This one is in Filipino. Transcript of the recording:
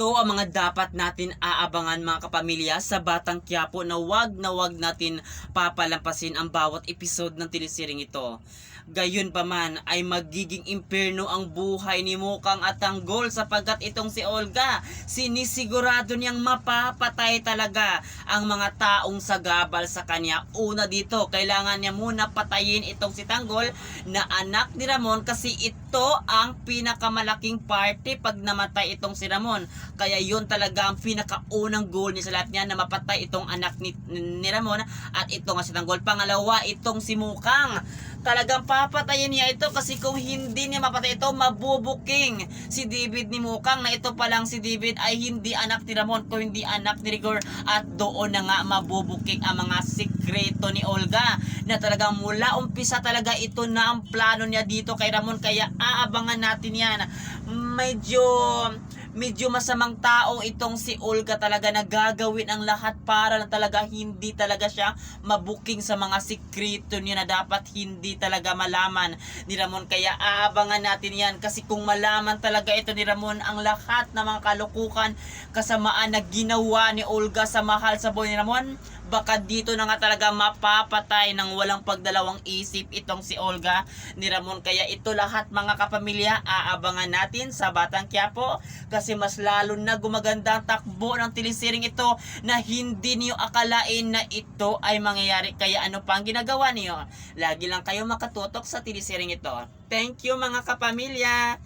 Ito ang mga dapat natin aabangan mga kapamilya sa Batang Quiapo na wag natin papalampasin ang bawat episode ng telesering ito. Gayon pa man ay magiging impyerno ang buhay ni Mukang at Tanggol sapagkat itong si Olga sinisigurado niyang mapapatay talaga ang mga taong sagabal sa kanya. Una dito, kailangan niya muna patayin itong si Tanggol na anak ni Ramon kasi ito ang pinakamalaking party pag namatay itong si Ramon. Kaya yun talaga ang pinakaunang goal niya sa lahat niya na mapatay itong anak ni Ramon at ito nga si Tanggol. Pangalawa, itong si Mukang. Talagang papatayin niya ito kasi kung hindi niya mapatay ito, mabubuking si David ni Mukang na ito palang si David ay hindi anak ni Ramon kung hindi anak ni Rigor at doon na nga mabubuking ang mga sikreto ni Olga na talagang mula umpisa talaga ito na ang plano niya dito kay Ramon kaya aabangan natin yan. Medyo masamang tao itong si Olga talaga na gagawin ang lahat para na talaga hindi talaga siya mabuking sa mga sikreto niya na dapat hindi talaga malaman ni Ramon. Kaya aabangan natin yan kasi kung malaman talaga ito ni Ramon ang lahat ng mga kalukukan kasamaan na ginawa ni Olga sa mahal sa buhay ni Ramon, baka dito na nga talaga mapapatay ng walang pagdalawang isip itong si Olga ni Ramon. Kaya ito lahat mga kapamilya aabangan natin sa Batang Quiapo kasi mas lalo na gumaganda ang takbo ng telesering ito na hindi niyo akalain na ito ay mangyayari. Kaya ano pang ginagawa niyo? Lagi lang kayo makatutok sa telesering ito. Thank you mga kapamilya!